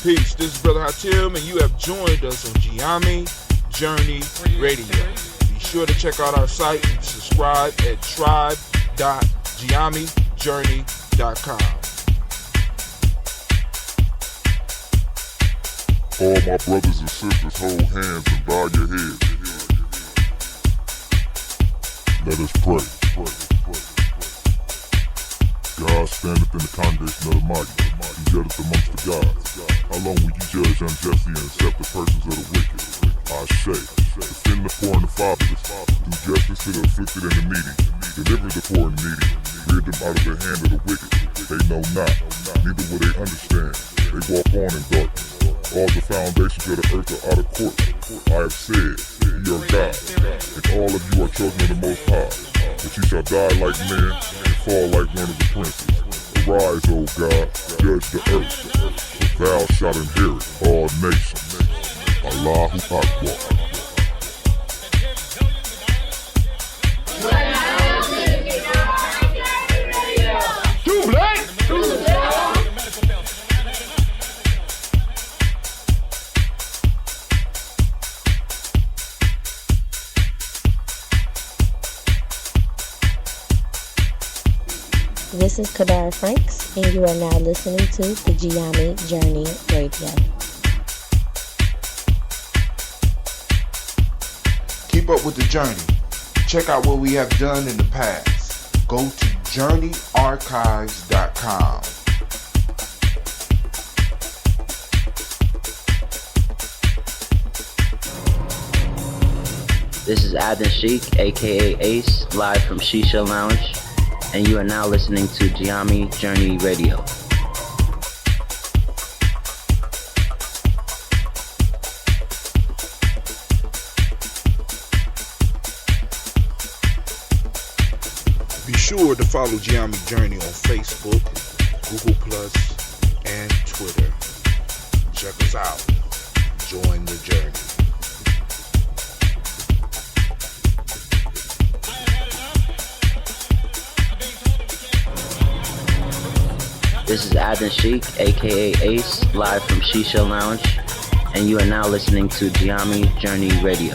Peace. This is Brother Hatim, and you have joined us on Giami Journey Radio. Be sure to check out our site and subscribe at tribe.giamijourney.com. All my brothers and sisters, hold hands and bow your heads. Let us pray. God standeth in the congregation of the mighty. He judgeth amongst the gods. How long will you judge unjustly and accept the persons of the wicked? Ashe. Defend the poor and the fatherless. Do justice to the afflicted and the needy. Deliver the poor and needy. Rid them out of the hand of the wicked. They know not, neither will they understand. They walk on in darkness. All the foundations of the earth are out of court. I have said, ye are God, and all of you are children of the Most High. But you shall die like men and fall like one of the princes. Arise, O God, judge the earth, for thou shalt inherit all nations. Allahu Akbar. This is Kadar Franks, and you are now listening to the Giami Journey Radio. Keep up with the journey. Check out what we have done in the past. Go to journeyarchives.com. This is Adnan Sheik, aka Ace, live from Shisha Lounge, and you are now listening to Giami Journey Radio. Be sure to follow Giami Journey on Facebook, Google Plus, and Twitter. Check us out. Join the journey. This is Adnan Sheik, aka Ace, live from Shisha Lounge, and you are now listening to Giami Journey Radio.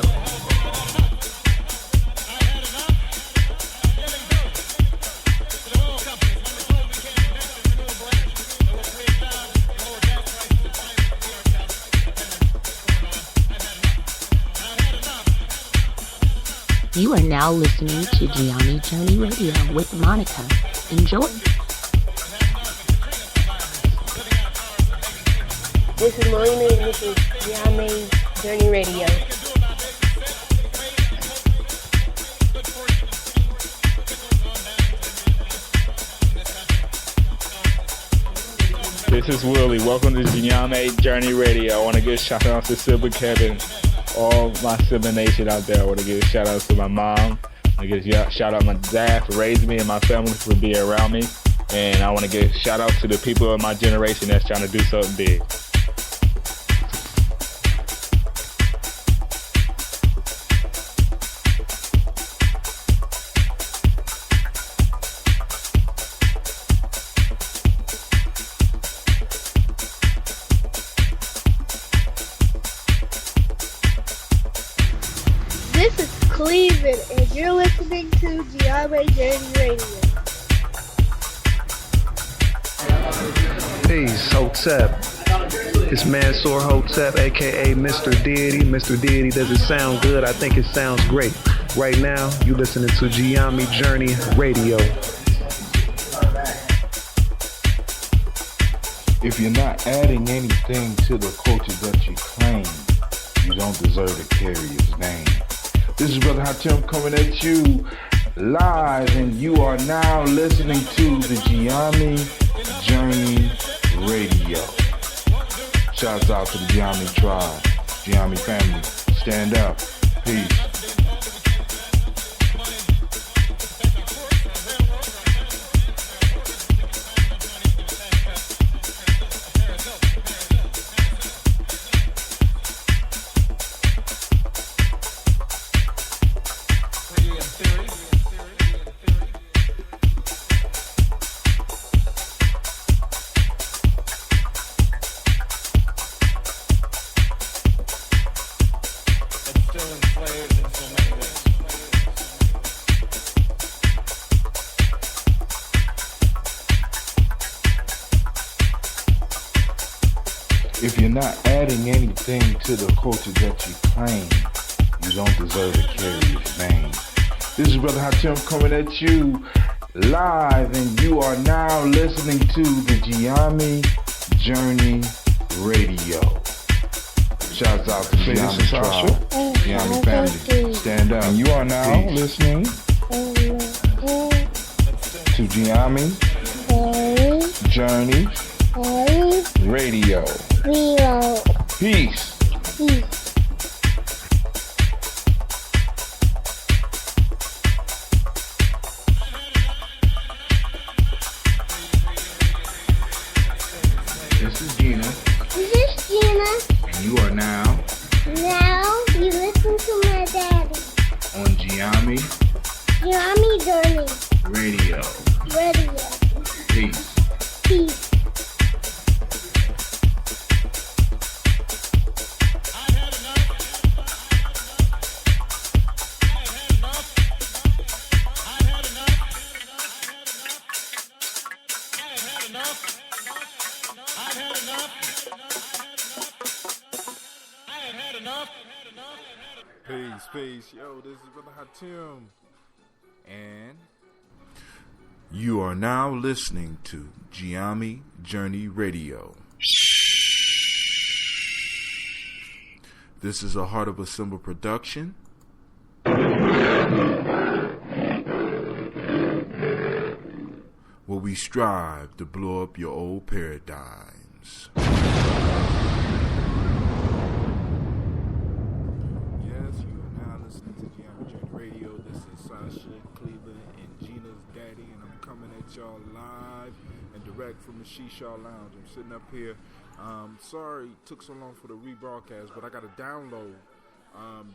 You are now listening to Giami Journey Radio with Monica. Enjoy. This is Melina, and this is Giami Journey Radio. This is Willie. Welcome to Giami Journey Radio. I want to give a shout out to Silver Kevin, all my Silver Nation out there. I want to give a shout out to my mom. I want to give a shout out to my dad for raising me and my family for being around me. And I want to give a shout out to the people of my generation that's trying to do something big. This is Cleveland, and you're listening to Giami Journey Radio. Peace, Hotep. It's Mansour Hotep, aka Mr. Deity. Mr. Deity, does it sound good? I think it sounds great. Right now, you listening to Giami Journey Radio. If you're not adding anything to the culture that you claim, you don't deserve to carry his name. This is Brother Hatim coming at you live, and you are now listening to the Giami Journey Radio. Shouts out to the Giami tribe, Giami family. Stand up. Peace. not adding anything to the culture that you claim, you don't deserve to carry his name. This is Brother Hatim coming at you live, and you are now listening to the Gianni Journey Radio. Shouts out to Gianni Tribe, Gianni family. Stand up. And you are now listening to Gianni Journey Radio. Peace. This is Gina. And you are now you listen to my daddy. on Gianni Journey Radio. Peace. Peace. Peace. Yo, this is Brother Hatim. And you are now listening to Gianni Journey Radio. This is a Heart of a Symbol production. Where we strive to blow up your old paradigms. Y'all live and direct from the Shisha Lounge. I'm sitting up here. Sorry it took so long for the rebroadcast, but I got to download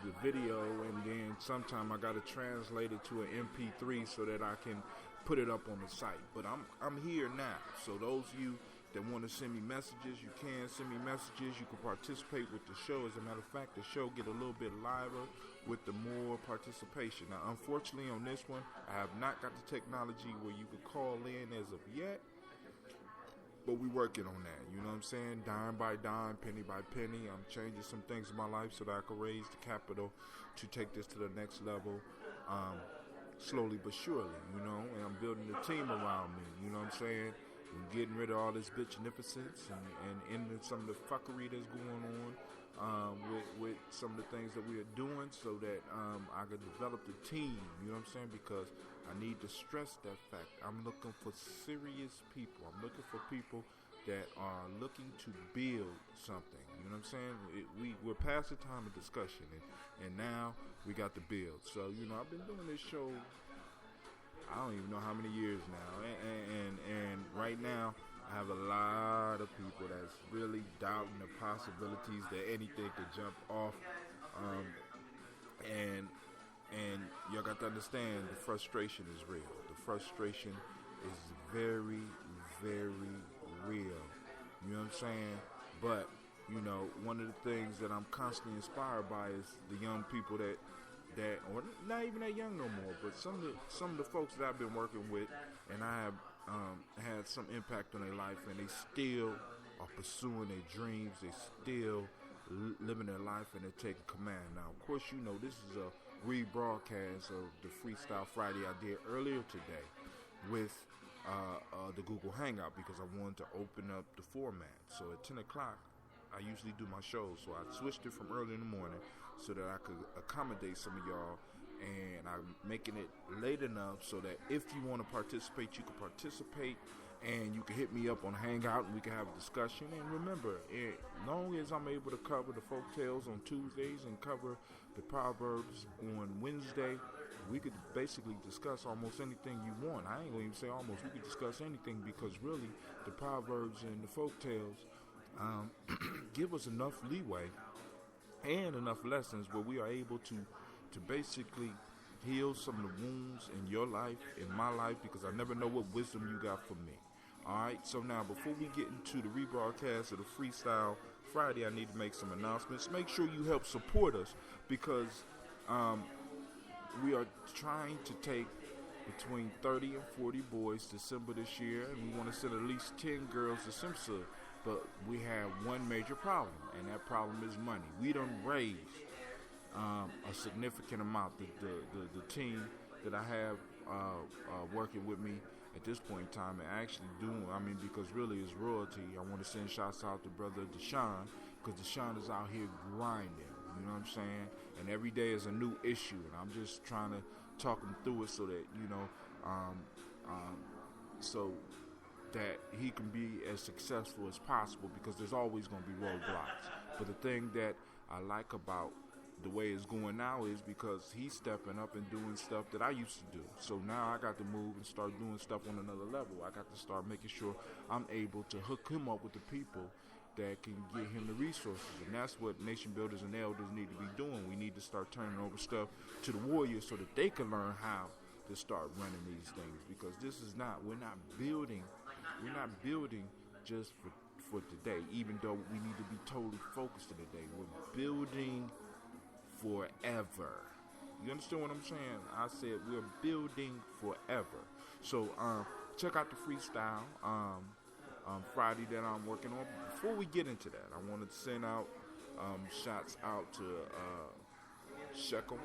the video, and then sometime I got to translate it to an MP3 so that I can put it up on the site. But I'm here now. So those of you that want to send me messages, you can send me messages. You can participate with the show. As a matter of fact, the show get a little bit liver with the more participation. Now, unfortunately, on this one, I have not got the technology where you could call in as of yet, but we working on that. You know what I'm saying? Dime by dime, penny by penny. I'm changing some things in my life so that I can raise the capital to take this to the next level, slowly but surely, you know, and I'm building a team around me, you know what I'm saying? I'm getting rid of all this bitchnificence and ending some of the fuckery that's going on. With some of the things that we are doing so that I could develop the team, you know what I'm saying? Because I need to stress that fact. I'm looking for serious people. I'm looking for people that are looking to build something, you know what I'm saying? We're past the time of discussion, and now we got to build. So, you know, I've been doing this show, I don't even know how many years now, and right now I have a lot of people that's really doubting the possibilities that anything could jump off, and y'all got to understand the frustration is real. The frustration is very, very real. You know what I'm saying? But you know, one of the things that I'm constantly inspired by is the young people that or not even that young no more, but some of the folks that I've been working with, and I have had some impact on their life, and they still are pursuing their dreams. They still living their life, and they're taking command. Now, of course, you know this is a rebroadcast of the FreeStyle Friday I did earlier today with the Google Hangout, because I wanted to open up the format. So at 10 o'clock, I usually do my shows, so I switched it from early in the morning so that I could accommodate some of y'all, and I'm making it late enough so that if you want to participate, you can participate, and you can hit me up on Hangout, and we can have a discussion. And remember, as long as I'm able to cover the folk tales on Tuesdays and cover the Proverbs on Wednesday, we could basically discuss almost anything you want. I ain't going to even say almost. We could discuss anything, because really the Proverbs and the folk tales give us enough leeway and enough lessons where we are able to basically heal some of the wounds in your life, in my life, because I never know what wisdom you got for me. Alright, so now before we get into the rebroadcast of the FreeStyle Friday, I need to make some announcements. Make sure you help support us, because we are trying to take between 30 and 40 boys to Simba this year, and we want to send at least 10 girls to Simsa but we have one major problem, and that problem is money. We done raised a significant amount. The team that I have working with me at this point in time and actually doing, because really it's royalty. I want to send shouts out to brother Deshaun, because Deshaun is out here grinding, you know what I'm saying? And every day is a new issue, and I'm just trying to talk him through it so that, so that he can be as successful as possible, because there's always going to be roadblocks. But the thing that I like about the way it's going now is because he's stepping up and doing stuff that I used to do. So now I got to move and start doing stuff on another level. I got to start making sure I'm able to hook him up with the people that can get him the resources. And that's what nation builders and elders need to be doing. We need to start turning over stuff to the warriors so that they can learn how to start running these things. Because this is we're not building just for today, even though we need to be totally focused on today. We're building forever. You understand what I'm saying? I said we're building forever. So check out the FreeStyle Friday that I'm working on. Before we get into that, I wanted to send out shouts out to Shekel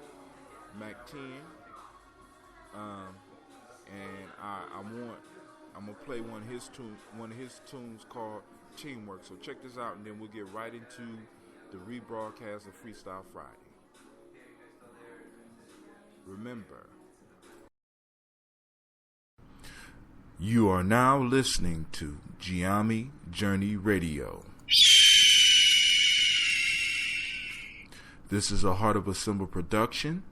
Mac 10, and I'm gonna play one of his tunes called Teamwork. So check this out, and then we'll get right into the rebroadcast of FreeStyle Friday. Remember, you are now listening to Giami Journey Radio. This is a Heart of a Symbol production.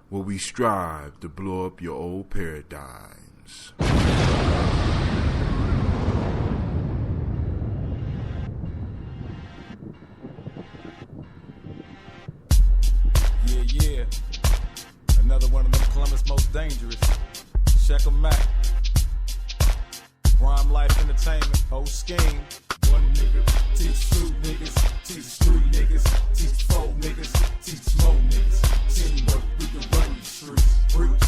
Where we strive to blow up your old paradigms. Yeah. Another one of them Columbus most dangerous. Check 'em out. Rhyme Life Entertainment, whole scheme. One nigga, teach 2 niggas, teach 3 niggas, teach 4 niggas, teach more niggas. Teamwork, we can run these streets. Preach.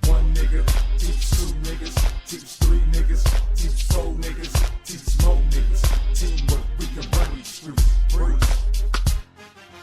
One nigga, teach 2 niggas, teach 3 niggas, teach 4 niggas, teach more niggas. Teamwork, we can run these streets. Preach.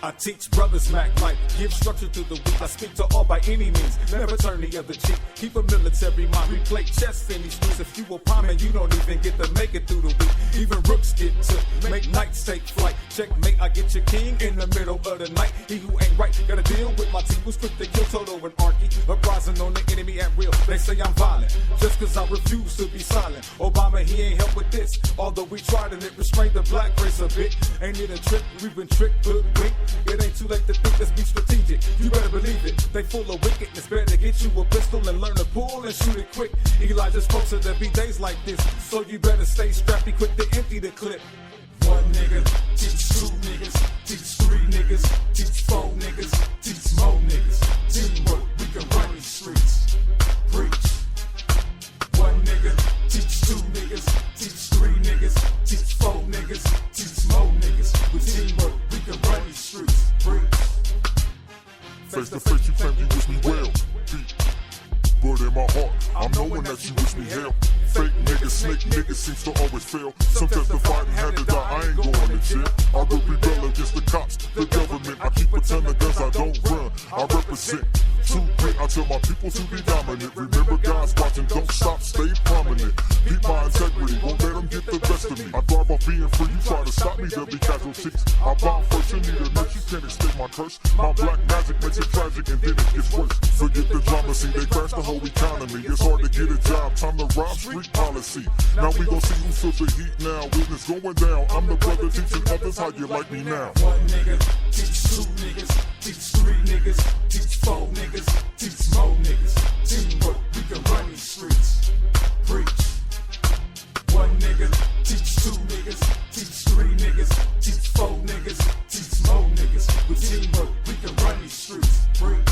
I teach brothers Mac life, give structure to the weak. I speak to all by any means, never turn the other cheek. Keep a military mind, we play chess in these streets. If you a palmer, you don't even get to make it through the week. Even rooks get took, make knights take flight. Checkmate, I get your king in the middle of the night. He who ain't right, gotta deal with my team who's quick to kill Toto and Arky. Uprising on the enemy at real, they say I'm violent, just cause I refuse to be silent. Obama, he ain't helped with this, although we tried and it restrained the black race a bit. Ain't it a trick? We've been tricked, hoodwinked. It ain't too late to think, let's be strategic. You better believe it, they full of wickedness. Better get you a pistol and learn to pull and shoot it quick. Elijah's folks said there be days like this, so you better stay strapped, be quick to empty the clip. One nigga, teach 2 niggas, teach 3 niggas, teach 4 niggas, teach more niggas. Teamwork, we can run these streets. Preach. One nigga, teach 2 niggas, teach 3 niggas, teach 4 niggas, teach more niggas. With teamwork, we can run these streets. Preach. Face to face, you claim you wish me well. But in my heart, I'm knowing that you wish me hell. Fake niggas, snake niggas seems to always fail. Some testify and had to die, I ain't going to jail. I will rebel against the cops, the government. I keep a ton of guns, I don't run, I represent. Too quick, I tell my people to be dominant. Remember God's watching, don't stop, stay prominent. Keep my integrity, won't let them get the best of me. I thrive off being free, you try to stop me, there'll be casualties. I bomb first, you need a nurse, you can't escape my curse. My black magic makes it tragic and then it gets worse. Forget the drama, see, they crash the whole economy. It's hard to get a job, time to rob street policy. Now we gon' see who feels the heat now. Witness going down, I'm the brother teaching others how you like me now. One nigga, teach 2 niggas, teach 3 niggas, teach 4 niggas, teach more niggas. Teamwork, we can run these streets. Preach. One nigga, teach 2 niggas, teach 3 niggas, teach 4 niggas, teach more niggas. With teamwork, we can run these streets. Preach.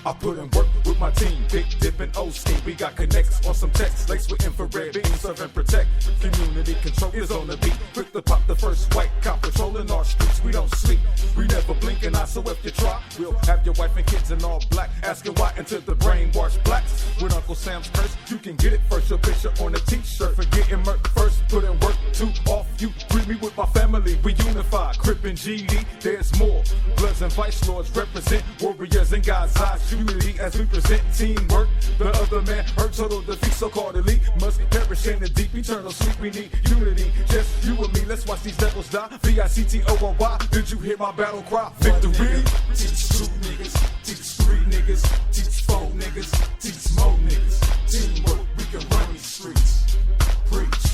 I put in work with my team, big dipping Osteen. We got connects on some text, laced with infrared beams, serve and protect. Community control is on the beat. Quick to pop the first white cop patrolling our streets. We don't sleep, we never blink an eye, so if you try, we'll have your wife and kids in all black. Asking why until the brainwashed blacks. With Uncle Sam's curse, you can get it first. Your picture on a t-shirt for getting murked first. Put in work, two off, you greet me with my family. We unify, Crip and GD, there's more. Bloods and vice lords represent warriors in God's eyes. Unity as we present teamwork. The other man hurt, total defeat, so-called elite. Must perish in the deep, eternal sleep. We need unity, just you and me. Let's watch these devils die. V-I-C-T-O-R-Y. Did you hear my battle cry? Victory. Teach 2 niggas, teach 3 niggas, teach 4 niggas, teach more niggas. Teamwork, we can run these streets. Preach.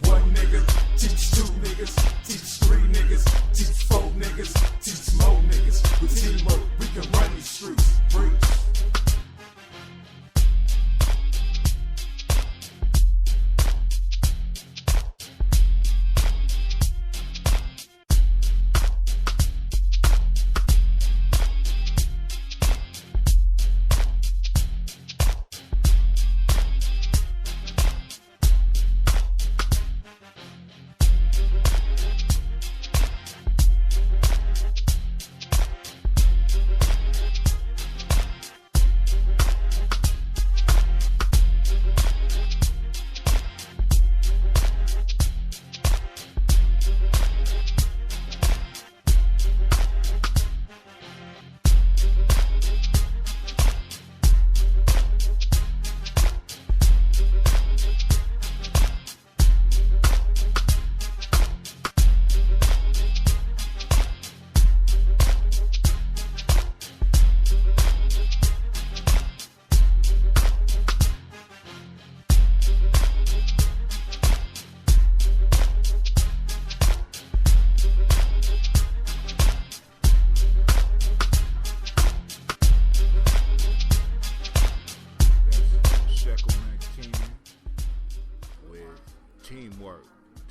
1 nigga, teach 2 niggas, teach 3 niggas, teach 4 niggas, teach more niggas. With teamwork, we can run these streets. Preach.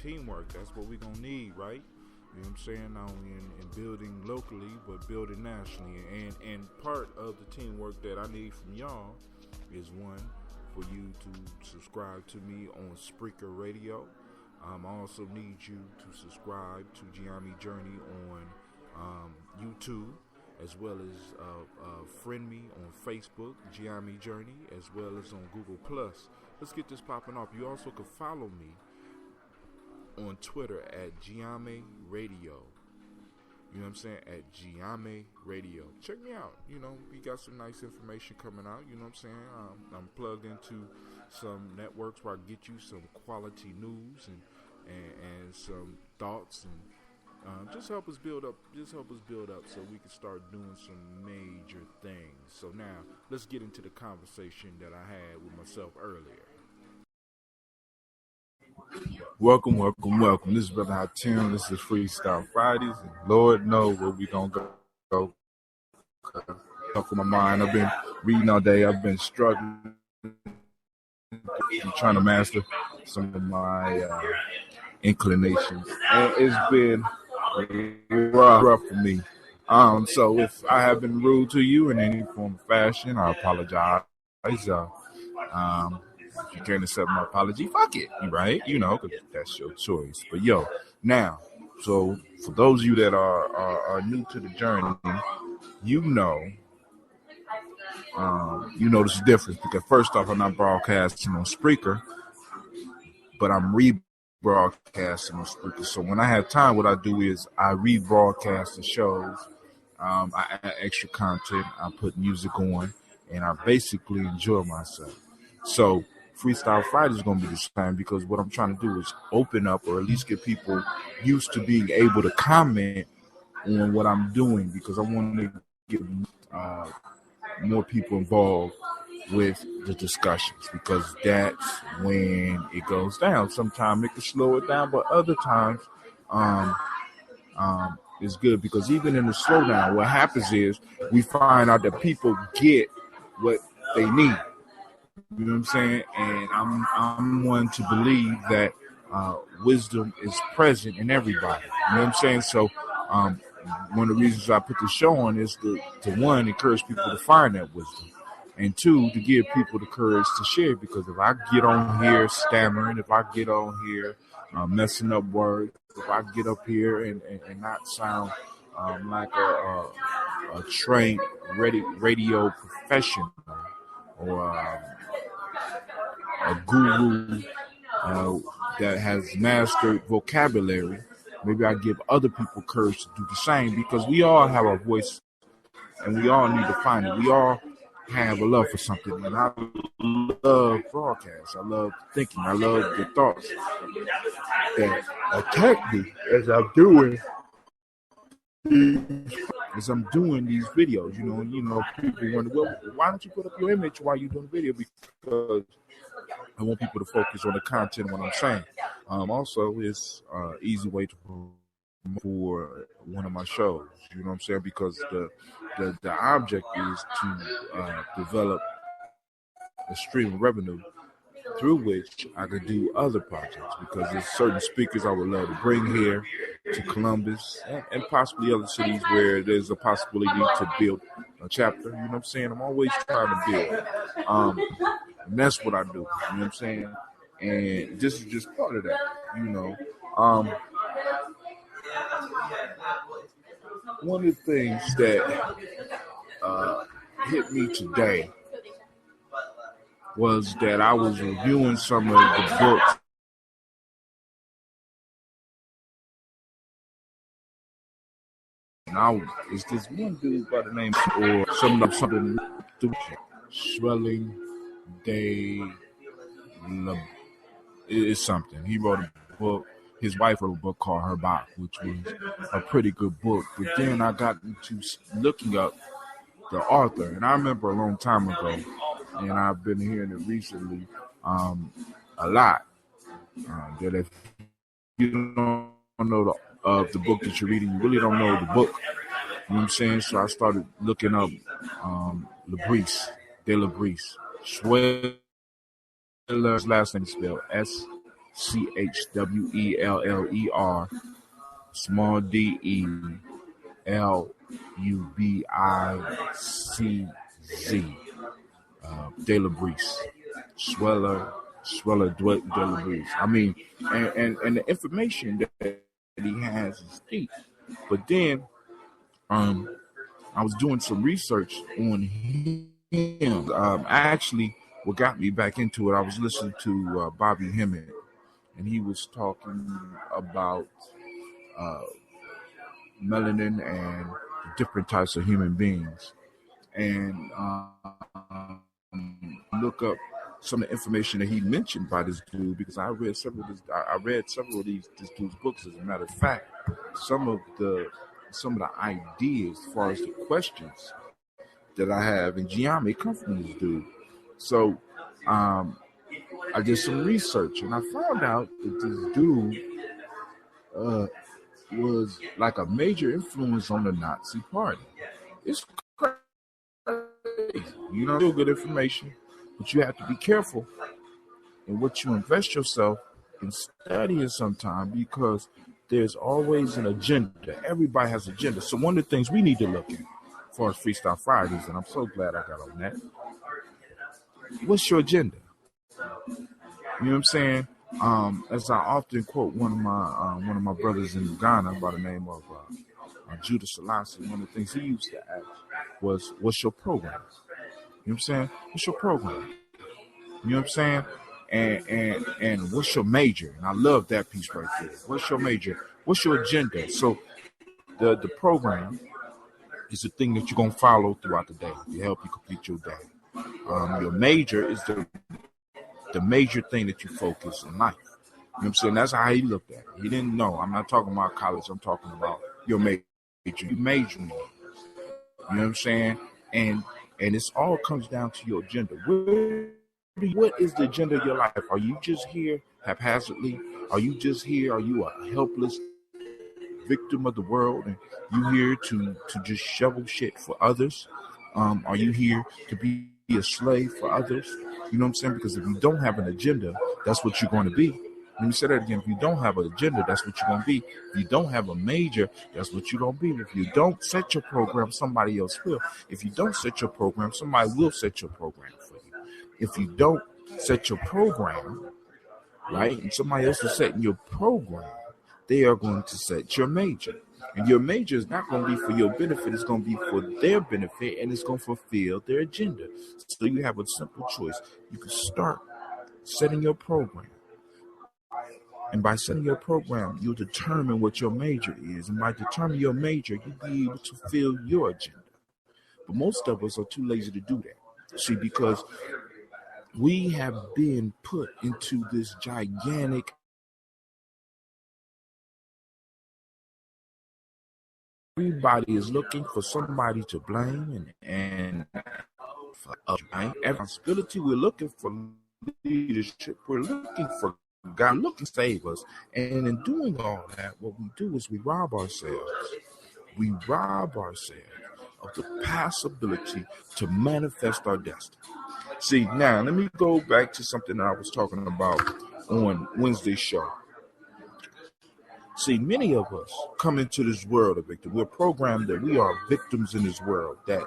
Teamwork, that's what we're going to need, right? You know what I'm saying? Not only in building locally, but building nationally. And part of the teamwork that I need from y'all is, one, for you to subscribe to me on Spreaker Radio. I also need you to subscribe to Gianni Journey on YouTube, as well as friend me on Facebook, Gianni Journey, as well as on Google+. Let's get this popping off. You also can follow me on Twitter at Giame Radio. You know what I'm saying? At Giame Radio. Check me out. You know, we got some nice information coming out. You know what I'm saying? I'm plugged into some networks where I get you some quality news and some thoughts and just help us build up. Just help us build up so we can start doing some major things. So now let's get into the conversation that I had with myself earlier. Welcome. This is Brother Hot Tim. This is FreeStyle Fridays, and Lord knows where we gonna go. Up in my mind, I've been reading all day. I've been struggling, trying to master some of my inclinations, and it's been rough for me. So if I have been rude to you in any form of fashion, I apologize. If you can't accept my apology, fuck it, right? You know, because that's your choice. But now, so for those of you that are new to the journey, you know this is different, because first off, I'm not broadcasting on Spreaker, but I'm rebroadcasting on Spreaker. So when I have time, what I do is I rebroadcast the shows. I add extra content, I put music on, and I basically enjoy myself. So FreeStyle Friday is going to be the same, because what I'm trying to do is open up, or at least get people used to being able to comment on what I'm doing, because I want to get more people involved with the discussions, because that's when it goes down. Sometimes it can slow it down, but other times it's good, because even in the slowdown, what happens is we find out that people get what they need. You know what I'm saying? And I'm one to believe that wisdom is present in everybody. You know what I'm saying? So one of the reasons I put the show on is to one, encourage people to find that wisdom. and two, to give people the courage to share. Because if I get on here stammering, if I get on here messing up words, if I get up here and not sound like a trained radio professional or a guru that has mastered vocabulary, maybe I give other people courage to do the same, because we all have a voice and we all need to find it. We all have a love for something, and I love broadcasts. I love thinking. I love the thoughts that attack me as I'm doing these videos. You know, people wonder, well, why don't you put up your image while you're doing the video? Because I want people to focus on the content, what I'm saying. Also, it's an easy way to promote for one of my shows. You know what I'm saying? Because the object is to develop a stream of revenue through which I could do other projects. Because there's certain speakers I would love to bring here to Columbus and possibly other cities where there's a possibility to build a chapter. You know what I'm saying? I'm always trying to build. And that's what I do. You know what I'm saying? And this is just part of that. You know. One of the things that hit me today was that I was reviewing some of the books and it's this one dude by the name or something Swelling Day is something. He wrote a book. His wife wrote a book called Her Bach, which was a pretty good book. But then I got into looking up the author, and I remember a long time ago, and I've been hearing it recently a lot, that if you don't know the book that you're reading, you really don't know the book. You know what I'm saying? So I started looking up De Labrise. Schweller's last name is spelled Schweller, small delubicz, De Labrise. Schweller De Labrise. I mean, and the information that he has is deep. But then I was doing some research on him. Actually, what got me back into it, I was listening to Bobby Hemmett, and he was talking about melanin and different types of human beings. And look up some of the information that he mentioned by this dude, because I read several of these this dude's books. As a matter of fact, some of the ideas as far as the questions that I have in geometry come from this dude. So I did some research, and I found out that this dude was like a major influence on the Nazi Party. It's crazy. You know, still good information, but you have to be careful in what you invest yourself in studying sometime, because there's always an agenda. Everybody has an agenda. So one of the things we need to look at as far as FreeStyle Fridays, and I'm so glad I got on that, what's your agenda? You know what I'm saying? As I often quote one of my brothers in Ghana by the name of Judah Selassie, one of the things he used to ask was, what's your program? You know what I'm saying? What's your program? You know what I'm saying? And what's your major? And I love that piece right there. What's your major? What's your agenda? So the program is the thing that you're going to follow throughout the day to help you complete your day. Your major is the major thing that you focus in life. You know what I'm saying? That's how he looked at it. He didn't know. I'm not talking about college. I'm talking about your major. You majoring. You know what I'm saying? And it's all comes down to your agenda. What is the agenda of your life? Are you just here haphazardly? Are you just here? Are you a helpless victim of the world, and you here to just shovel shit for others? Are you here to be a slave for others? You know what I'm saying? Because if you don't have an agenda, that's what you're going to be. You know Let me say that again. If you don't have an agenda, that's what you're going to be. If you don't have a major, that's what you're going to be. If you don't set your program, somebody else will. If you don't set your program, somebody will set your program for you. If you don't set your program, right, and somebody else is setting your program, they are going to set your major. And your major is not going to be for your benefit. It's going to be for their benefit, and it's going to fulfill their agenda. So you have a simple choice. You can start setting your program. And by setting your program, you'll determine what your major is. And by determining your major, you'll be able to fulfill your agenda. But most of us are too lazy to do that. See, because we have been put into this gigantic. Everybody is looking for somebody to blame and for right? Responsibility. We're looking for leadership. We're looking for God, looking to save us. And in doing all that, what we do is we rob ourselves. We rob ourselves of the possibility to manifest our destiny. See, now let me go back to something that I was talking about on Wednesday's show. See, many of us come into this world a victim. We're programmed that we are victims in this world, that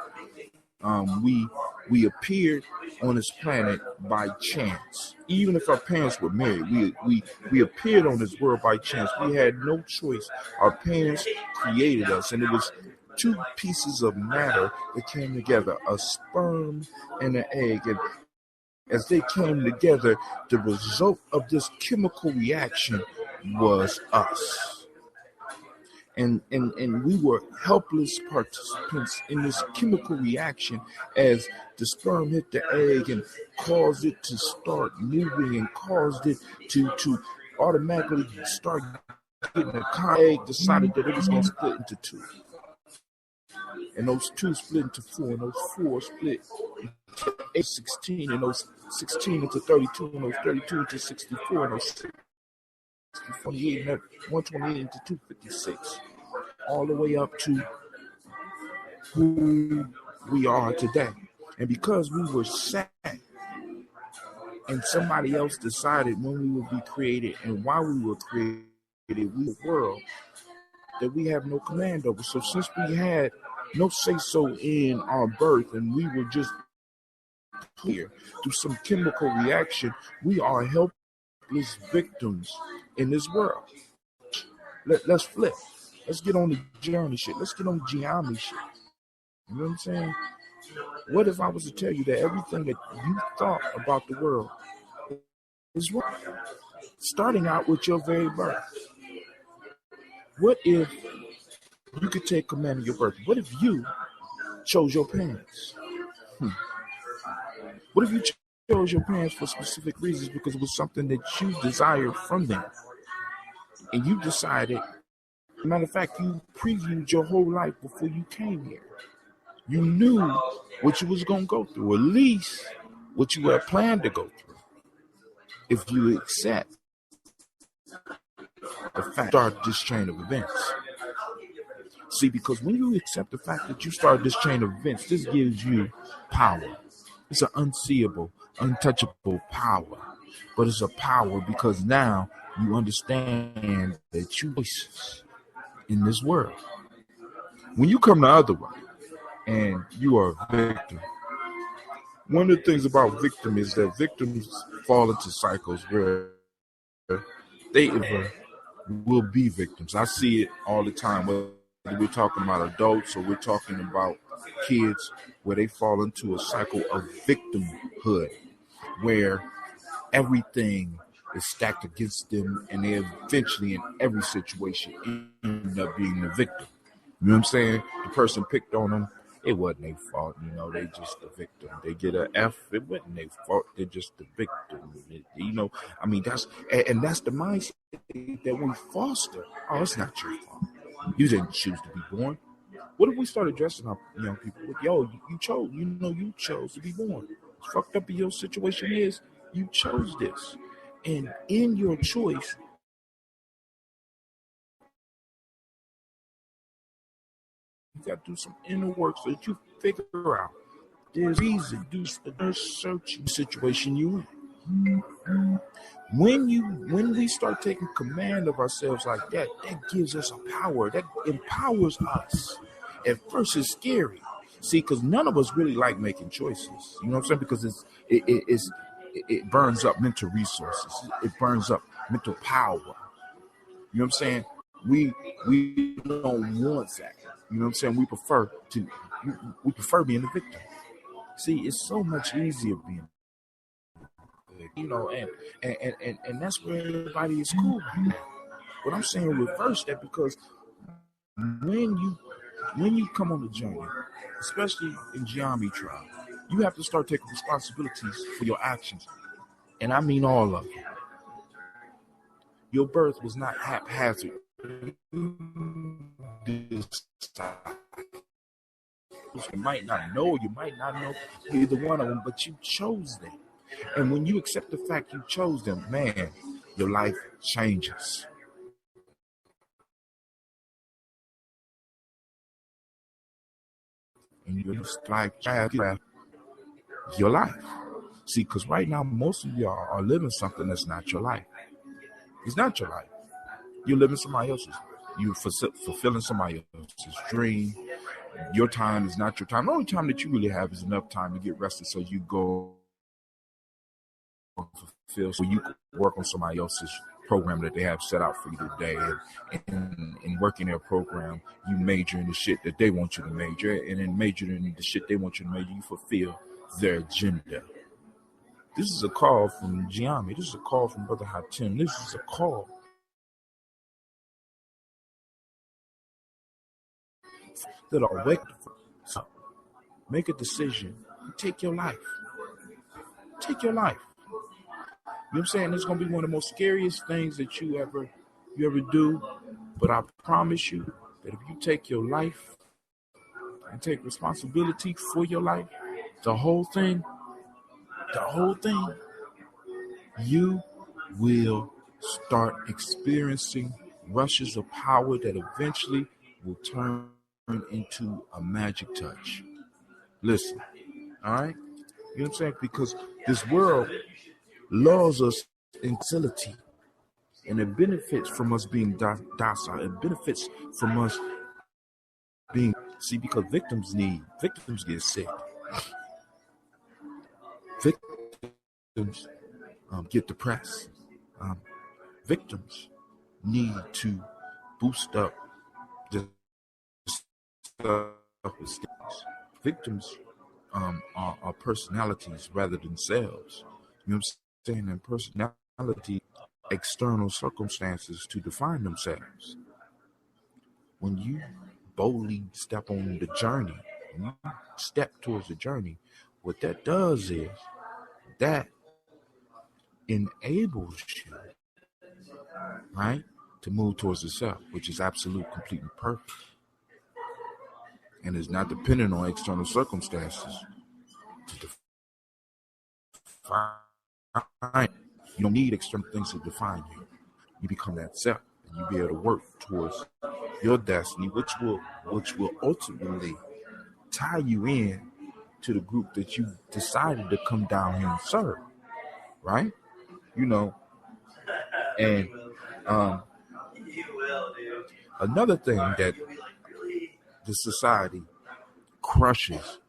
we appeared on this planet by chance. Even if our parents were married, we appeared on this world by chance. We had no choice. Our parents created us, and it was two pieces of matter that came together, a sperm and an egg. And as they came together, the result of this chemical reaction was us. And we were helpless participants in this chemical reaction as the sperm hit the egg and caused it to start moving and caused it to automatically start getting the egg decided that it was going to split into two. And those two split into four, and those four split into 16, and those 16 into 32, and those 32 into 64, and those 28, and that 128 into 256, all the way up to who we are today. And because we were sad, and somebody else decided when we would be created and why we were created, we were the world that we have no command over. So since we had no say-so in our birth, and we were just here through some chemical reaction, we are helpless victims in this world. Let's flip. Let's get on the journey shit. Let's get on the geometry shit. You know what I'm saying? What if I was to tell you that everything that you thought about the world is wrong? Starting out with your very birth. What if you could take command of your birth? What if you chose your parents? What if you chose your parents for specific reasons because it was something that you desired from them? And you decided, matter of fact, you previewed your whole life before you came here. You knew what you was going to go through, at least what you had planned to go through. If you accept the fact, start this chain of events. See, because when you accept the fact that you started this chain of events, this gives you power. It's an unseeable, untouchable power. But it's a power because now you understand that you voices in this world. When you come the other way and you are a victim, one of the things about victim is that victims fall into cycles where they will be victims. I see it all the time, whether we're talking about adults or we're talking about kids, where they fall into a cycle of victimhood, where everything is stacked against them and they eventually in every situation end up being the victim. You know what I'm saying? The person picked on them, it wasn't their fault, they just the victim. They get an F, it wasn't their fault, they're just the victim. That's the mindset that we foster. Oh, it's not your fault. You didn't choose to be born. What if we start addressing our young people with, you chose to be born. As fucked up your situation is, you chose this. And in your choice, you got to do some inner work so that you figure out there's reason, do the searching situation you in. When we start taking command of ourselves like that, that gives us a power that empowers us. At first, it's scary. See, because none of us really like making choices. You know what I'm saying? Because it burns up mental resources. It burns up mental power. You know what I'm saying? We don't want that. You know what I'm saying? We prefer being the victim. See, it's so much easier being, and that's where everybody is cool right now. But I'm saying reverse that, because when you come on the journey, especially in Geometry trial, you have to start taking responsibilities for your actions. And I mean all of it. Your birth was not haphazard. You might not know, either one of them, but you chose them. And when you accept the fact you chose them, man, your life changes. And you're just like your life. See, because right now, most of y'all are living something that's not your life. It's not your life. You're living somebody else's. You're fulfilling somebody else's dream. Your time is not your time. The only time that you really have is enough time to get rested, so you go fulfill, so you can work on somebody else's program that they have set out for you today. And in working their program, you major in the shit that they want you to major, and in majoring in the shit they want you to major, you fulfill their agenda. This is a call from Giami. This is a call from Brother Hatim. This is a call that are wake up. Make a decision. Take your life. Take your life. You know what I'm saying? It's gonna be one of the most scariest things that you ever do. But I promise you that if you take your life and take responsibility for your life, the whole thing, you will start experiencing rushes of power that eventually will turn into a magic touch. Listen, all right? You know what I'm saying? Because this world lulls us in facility, and it benefits from us being docile. It benefits from us being, because victims get sick. Victims get depressed. Victims need to boost up the self-esteem. Victims are personalities rather than selves. You know what I'm saying? And personality, external circumstances to define themselves. When you boldly step on the journey, when you step towards the journey, what that does is that enables you, right, to move towards the self, which is absolute, complete, and perfect, and is not dependent on external circumstances to define. You don't need external things to define you. You become that self, and you be able to work towards your destiny, which will ultimately tie you in to the group that you decided to come down here and serve, right? You know, and another thing that the society crushes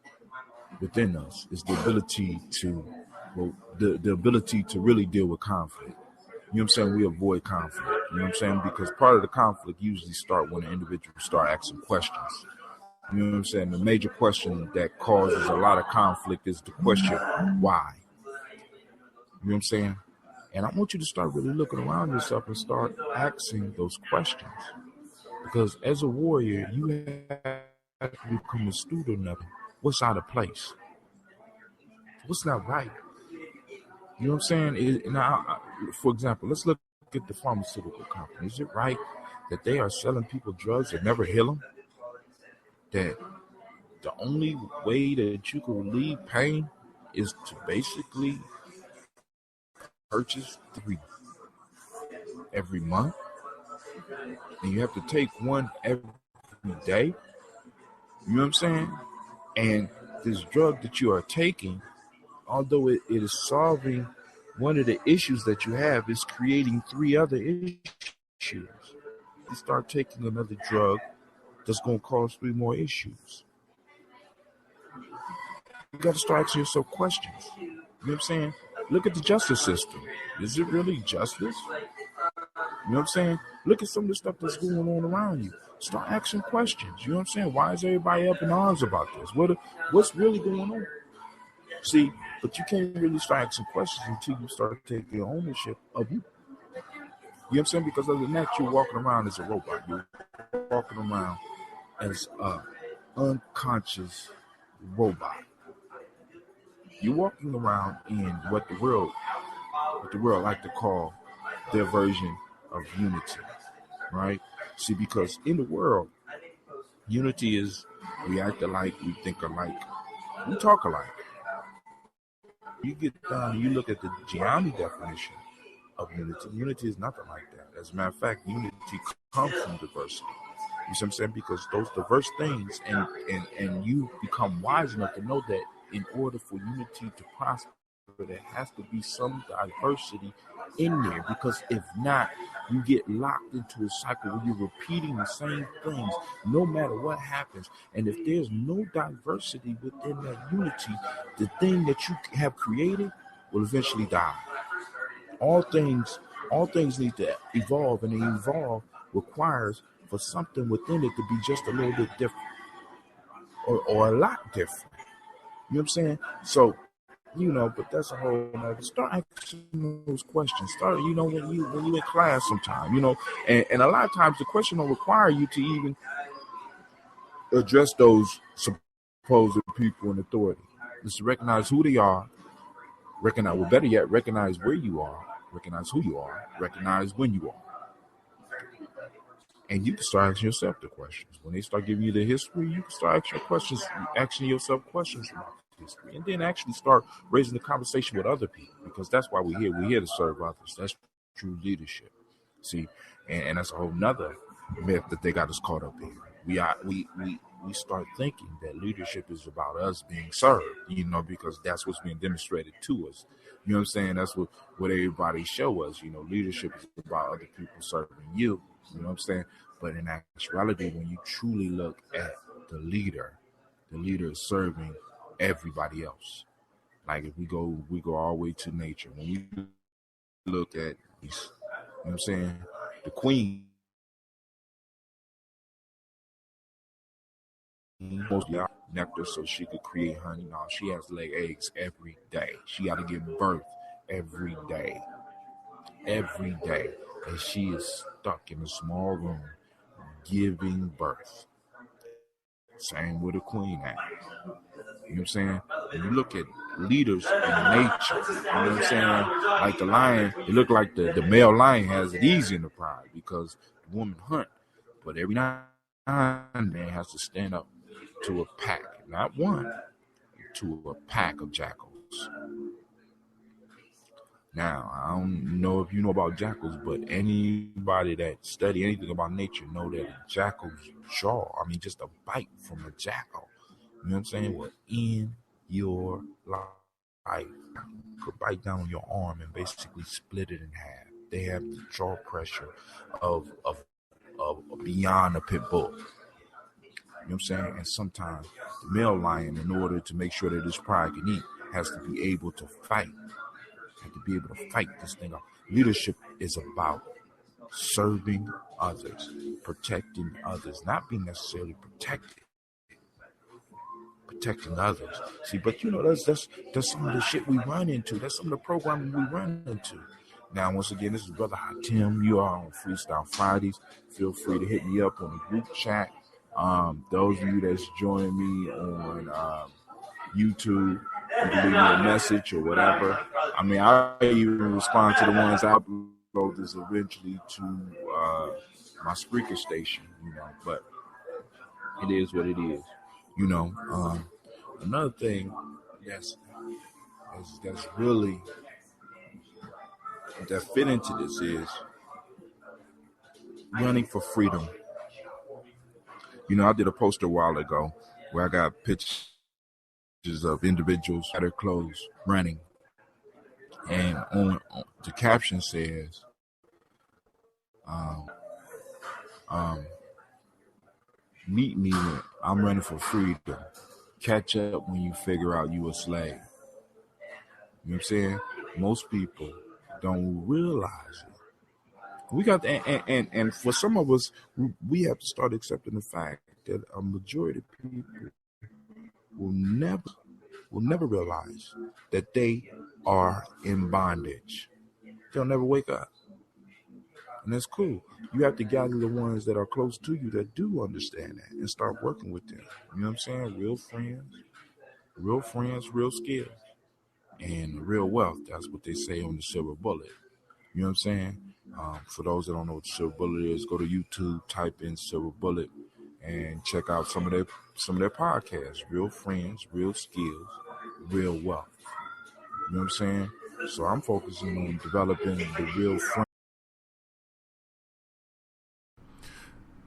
within us is the ability to really deal with conflict. You know what I'm saying? We avoid conflict. You know what I'm saying? Because part of the conflict usually start when the individual start asking questions. You know what I'm saying? The major question that causes a lot of conflict is the question, why? You know what I'm saying? And I want you to start really looking around yourself and start asking those questions. Because as a warrior, you have to become a student of what's out of place. What's not right? You know what I'm saying? For example, let's look at the pharmaceutical company. Is it right that they are selling people drugs that never heal them? That the only way that you can relieve pain is to basically purchase 3 every month, and you have to take one every day. You know what I'm saying? And this drug that you are taking, although it is solving one of the issues that you have is creating three other issues. You start taking another drug that's going to cause three more issues. You got to start asking yourself questions. You know what I'm saying? Look at the justice system. Is it really justice? You know what I'm saying? Look at some of the stuff that's going on around you. Start asking questions. You know what I'm saying? Why is everybody up in arms about this? What's really going on? See, but you can't really start asking questions until you start taking ownership of you. You know what I'm saying? Because other than that, you're walking around as a robot. You're walking around as an unconscious robot. You're walking around in what the world like to call their version of unity, right? See, because in the world, unity is we act alike, we think alike, we talk alike. You get down and you look at the Gianni definition of unity. Unity is nothing like that. As a matter of fact, unity comes from diversity. You see what I'm saying? Because those diverse things, and you become wise enough to know that in order for unity to prosper, there has to be some diversity in there. Because if not, you get locked into a cycle where you're repeating the same things no matter what happens. And if there's no diversity within that unity, the thing that you have created will eventually die. All things need to evolve, and the evolve requires for something within it to be just a little bit different or a lot different. You know what I'm saying? So, but that's a whole nother. Start asking those questions. Start, when you in class sometime, and a lot of times the question will require you to even address those supposed people in authority. Just to recognize who they are, better yet, recognize where you are, recognize who you are, recognize when you are. And you can start asking yourself the questions. When they start giving you the history, you can start asking yourself questions about history, and then actually start raising the conversation with other people, because that's why we're here. We're here to serve others. That's true leadership. See, and that's a whole nother myth that they got us caught up in. We start thinking that leadership is about us being served, because that's what's being demonstrated to us. You know what I'm saying? That's what everybody show us. Leadership is about other people serving you. You know what I'm saying? But in actuality, when you truly look at the leader is serving everybody else. Like if we go all the way to nature. When you look at these, you know what I'm saying? The queen mostly nectar so she could create honey. Now she has to lay eggs every day. She got to give birth every day. Every day. And she is stuck in a small room giving birth. Same with a queen act. You know what I'm saying? When you look at leaders in nature, you know what I'm saying? Like the lion, it look like the male lion has it easy in the pride because the woman hunt. But every now and then has to stand up to a pack, not one, to a pack of jackals. Now, I don't know if you know about jackals, but anybody that study anything about nature know that a jackal's jaw, just a bite from a jackal, you know what I'm saying, will end your life. Could bite down on your arm and basically split it in half. They have the jaw pressure of beyond a pit bull. You know what I'm saying? And sometimes the male lion, in order to make sure that his pride can eat, has to be able to fight. To be able to fight this thing off. Leadership is about serving others, protecting others, not being necessarily protecting others. See, but that's some of the shit we run into. That's some of the programming we run into. Now, once again, this is Brother Hot Tim. You are on FreeStyle Fridays. Feel free to hit me up on the group chat. Those of you that's joining me on YouTube, you can leave me a message or whatever. I even respond to the ones I upload this eventually to my Spreaker station, but it is what it is. Another thing that's really that fit into this is running for freedom. I did a poster a while ago where I got pictures of individuals that are clothes running. And on the caption says, meet me when I'm running for freedom. Catch up when you figure out you a slave. You know what I'm saying? Most people don't realize it. We got and for some of us, we have to start accepting the fact that a majority of people will never realize that they are in bondage. They'll never wake up. And that's cool. You have to gather the ones that are close to you that do understand that and start working with them. You know what I'm saying? Real friends, real skills, and real wealth. That's what they say on the silver bullet. You know what I'm saying? For those that don't know what the silver bullet is, go to YouTube, type in silver bullet, and check out some of their podcasts. Real friends, real skills, real wealth. You know what I'm saying? So I'm focusing on developing the real friends.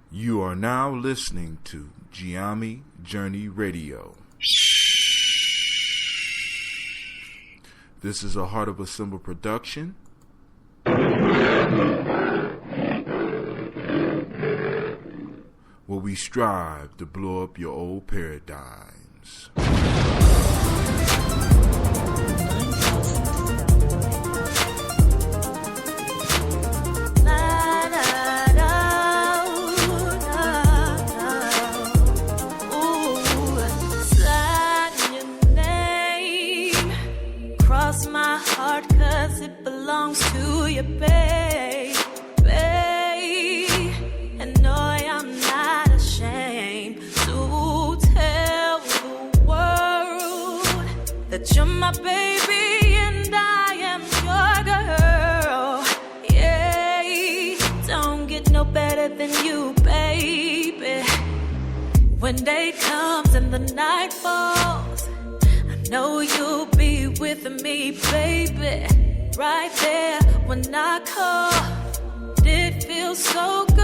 You are now listening to Giami Journey Radio. This is a Heart of a Symbol production. Where we strive to blow up your old paradigms. Belongs to you, babe, and no, I'm not ashamed to tell the world that you're my baby and I am your girl. Yeah, don't get no better than you, baby. When day comes and the night falls, I know you'll be with me, baby. Right there when I call, it feels so good.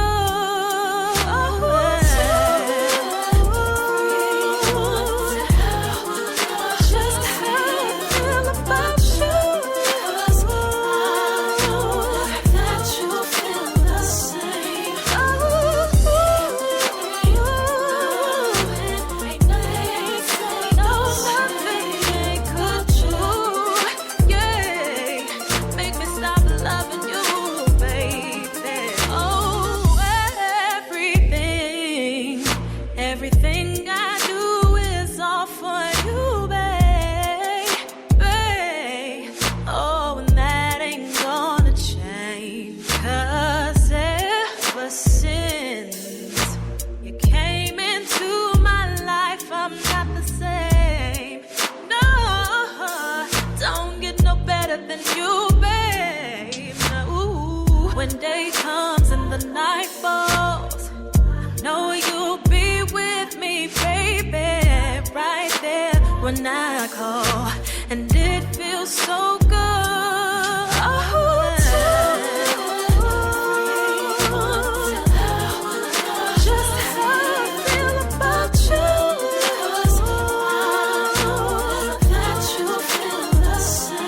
Just how I feel about you. That you feel the same. Everything I do is all for you, babe. Oh, and that ain't gonna change. 'Cause ever since you came into my life, I'm not the same. No, don't get no better than you, babe. Ooh, when day comes and the night falls, I know you'll be with me, baby, right there when I call, and it feels so good. Just how I feel about you. That you feel the same.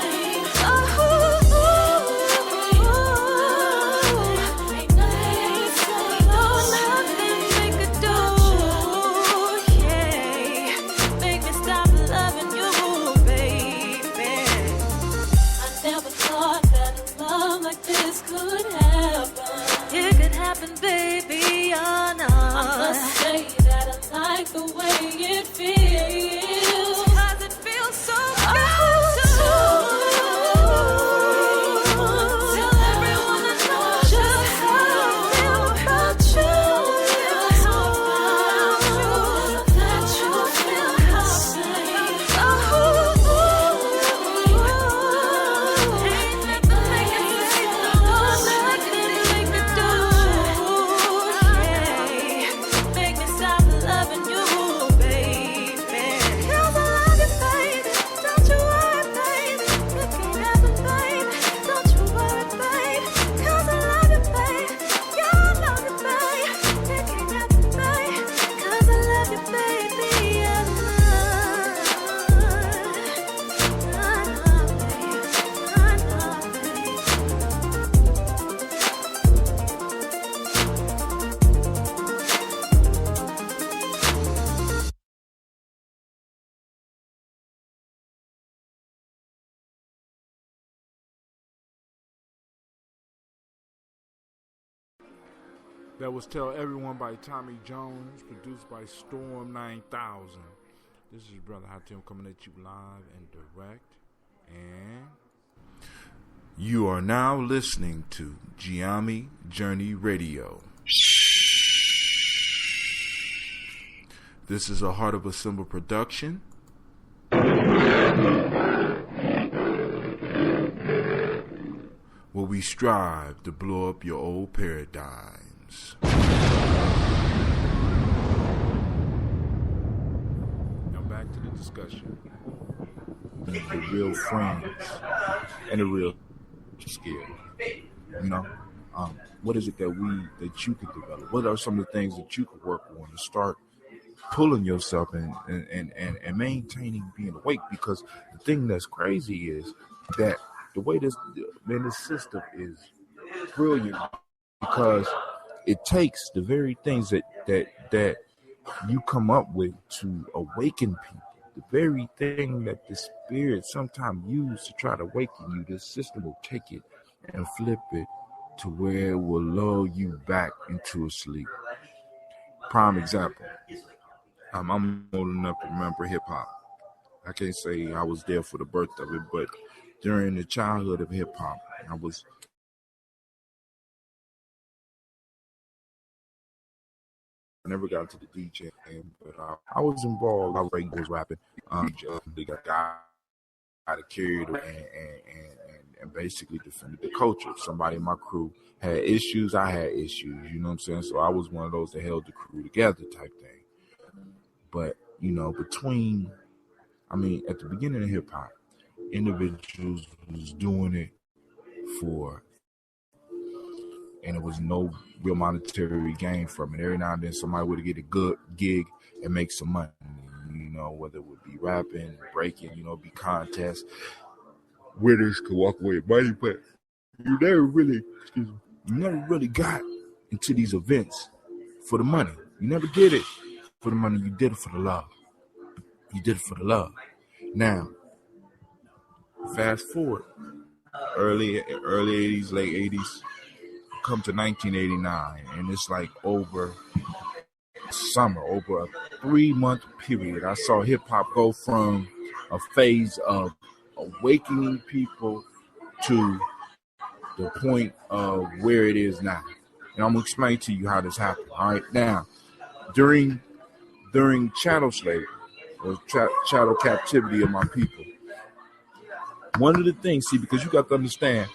Baby, oh no, I must say that I like the way it feels. 'Cause it feels so good to tell everyone I know just how I feel about you. That you feel the same. Ain't nothing like it, no, nothing like it do. That was Tell Everyone by Tommy Jones, produced by Storm 9000. This is Brother Hot Tim coming at you live and direct. And you are now listening to Giami Journey Radio. This is a Heart of a Symbol production. Where we strive to blow up your old paradigms. Now back to the discussion. The real friends and the real skill. You know, what is it that you could develop? What are some of the things that you could work on to start pulling yourself and maintaining being awake? Because the thing that's crazy is that the way this system is brilliant, because it takes the very things that you come up with to awaken people, the very thing that the spirit sometimes use to try to awaken you. This system will take it and flip it to where it will lull you back into a sleep. Prime example. I'm old enough to remember hip hop. I can't say I was there for the birth of it, but during the childhood of hip hop, I never got into the DJ, but I was involved. I was rapping. They got guy that carried and basically defended the culture. Somebody in my crew had issues, I had issues. You know what I'm saying? So I was one of those that held the crew together type thing. But you know, at the beginning of hip hop, individuals was doing it for. And it was no real monetary gain from it. Every now and then somebody would get a good gig and make some money, you know, whether it would be rapping, breaking, you know, be contests. Winners could walk away with money, but you never really got into these events for the money. You never did it for the money. You did it for the love. Now, fast forward, early 80s, late 80s, come to 1989, and it's like over a 3-month period, I saw hip hop go from a phase of awakening people to the point of where it is now. And I'm gonna explain to you how this happened. All right, now during chattel slavery or chattel captivity of my people, one of the things, because you got to understand,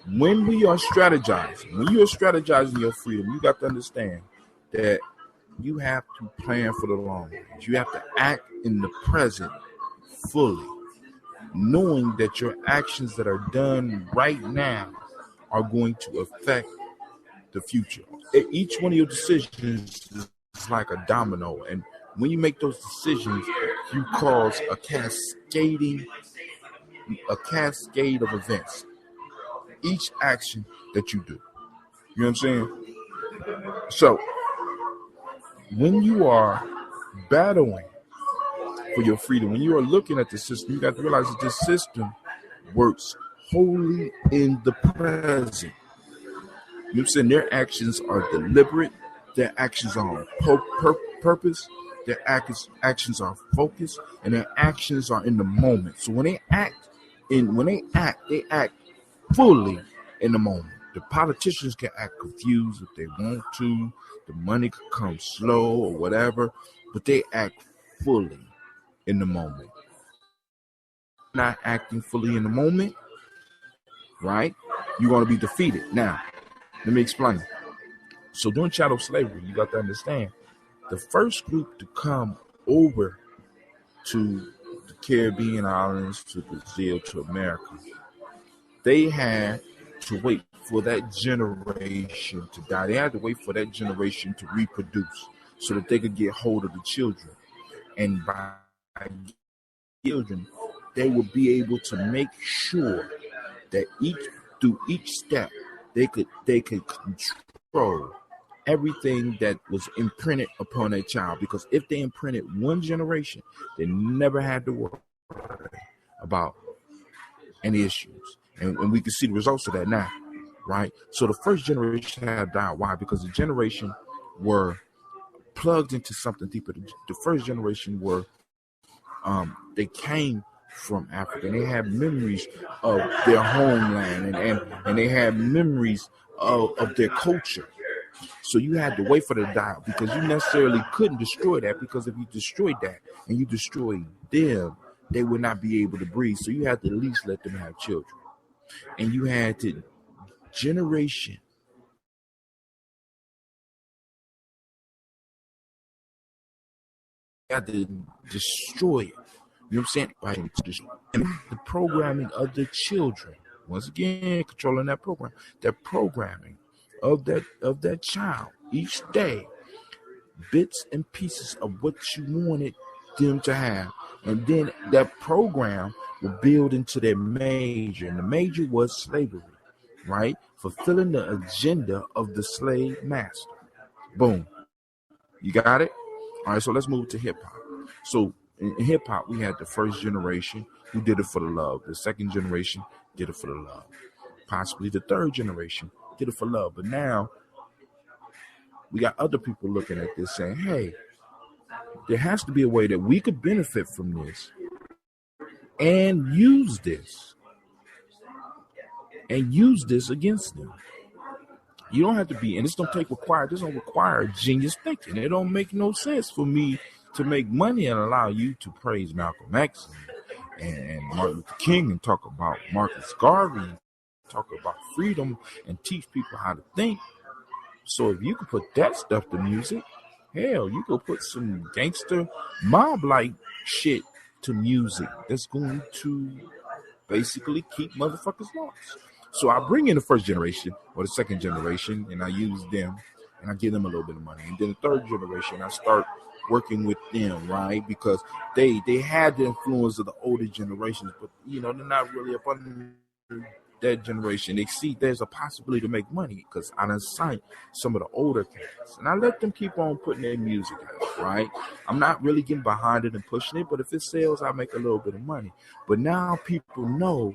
when you're strategizing your freedom, you got to understand that you have to plan for the long range. You have to act in the present fully, knowing that your actions that are done right now are going to affect the future. Each one of your decisions is like a domino, and when you make those decisions, you cause a cascade of events. Each action that you do. You know what I'm saying? So, when you are battling for your freedom, when you are looking at the system, you got to realize that this system works wholly in the present. You know what I'm saying? Their actions are deliberate. Their actions are on purpose. Their actions are focused. And their actions are in the moment. So when they act, they act fully in the moment. The politicians can act confused if they want to. The money could come slow or whatever, but they act fully in the moment. Not acting fully in the moment, right? You're going to be defeated. Now, let me explain. So during chattel slavery, you got to understand, the first group to come over to the Caribbean islands, to Brazil, to America, they had to wait for that generation to die. They had to wait for that generation to reproduce so that they could get hold of the children. And by children, they would be able to make sure that through each step, they could control everything that was imprinted upon a child. Because if they imprinted one generation, they never had to worry about any issues. And we can see the results of that now. right? So the first generation had died. Why? Because the generation were plugged into something deeper. The first generation were they came from Africa, and they had memories of their homeland, and they had memories of their culture. So you had to wait for the die out, because you necessarily couldn't destroy that, because if you destroyed that and you destroyed them, they would not be able to breathe. So you had to at least let them have children. And you had to generation. You had to destroy it. You know what I'm saying? By the programming of the children. Once again, controlling that program. That programming of that child each day. Bits and pieces of what you wanted them to have. And then that program will build into their major. And the major was slavery, right? Fulfilling the agenda of the slave master. Boom. You got it? All right, so let's move to hip hop. So in hip hop, we had the first generation who did it for the love. The second generation did it for the love. Possibly the third generation did it for love. But now we got other people looking at this saying, hey, there has to be a way that we could benefit from this and use this against them. You don't have to be, and this don't require genius thinking. It don't make no sense for me to make money and allow you to praise Malcolm X and Martin Luther King and talk about Marcus Garvey, talk about freedom and teach people how to think. So if you could put that stuff to music, hell, you could put some gangster mob-like shit to music that's going to basically keep motherfuckers lost. So I bring in the first generation or the second generation, and I use them, and I give them a little bit of money. And then the third generation, I start working with them, right? Because they had the influence of the older generations, but, you know, they're not really up under that generation. They see there's a possibility to make money because I done signed some of the older cats, and I let them keep on putting their music out, right? I'm not really getting behind it and pushing it, but if it sells, I make a little bit of money. But now people know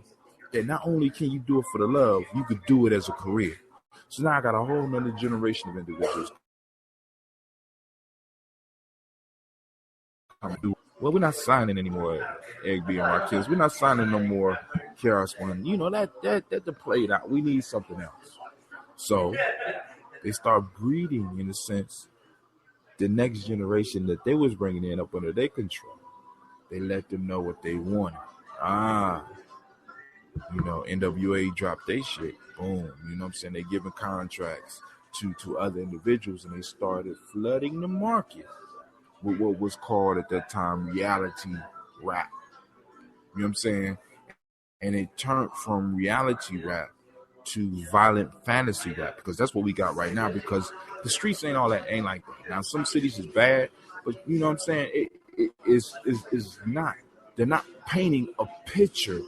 that not only can you do it for the love, you could do it as a career. So now I got a whole nother generation of individuals. Well, we're not signing anymore Egg B and Marquez. We're not signing no more KRS One. You know, that played out. We need something else. So they start breeding, in a sense, the next generation that they was bringing in up under their control. They let them know what they wanted. You know, NWA dropped their shit. Boom. You know what I'm saying? They giving contracts to other individuals, and they started flooding the market with what was called at that time reality rap. You know what I'm saying? And it turned from reality rap to violent fantasy rap, because that's what we got right now, because the streets ain't like that. Now, some cities is bad, but you know what I'm saying? It is not. They're not painting a picture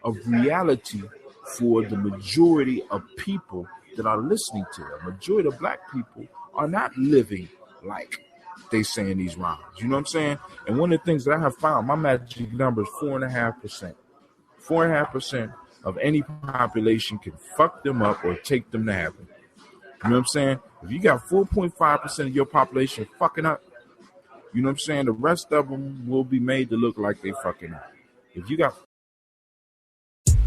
of reality for the majority of people that are listening to them. Majority of black people are not living like they saying these rhymes. You know what I'm saying? And one of the things that I have found, my magic number is 4.5%. 4.5% of any population can fuck them up or take them to heaven. You know what I'm saying? If you got 4.5% of your population fucking up, you know what I'm saying? The rest of them will be made to look like they fucking up. If you got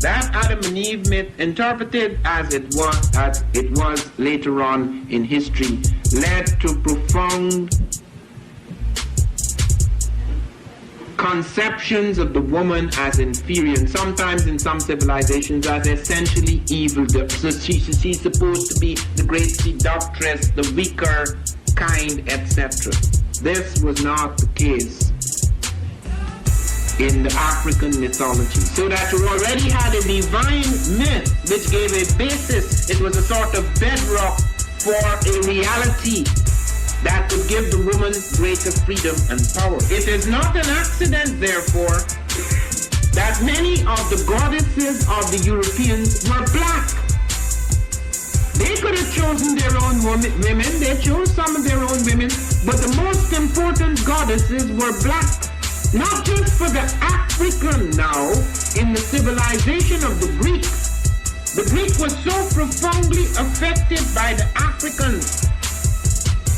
that Adam and Eve myth, interpreted as it was later on in history, led to profound conceptions of the woman as inferior, and sometimes in some civilizations as essentially evil. So she's supposed to be the great seductress, the weaker kind, etc. This was not the case in the African mythology. So that you already had a divine myth which gave a basis. It was a sort of bedrock for a reality that would give the woman greater freedom and power. It is not an accident, therefore, that many of the goddesses of the Europeans were black. They could have chosen their own women, they chose some of their own women, but the most important goddesses were black. Not just for the African now, in the civilization of the Greeks, The Greek was so profoundly affected by the Africans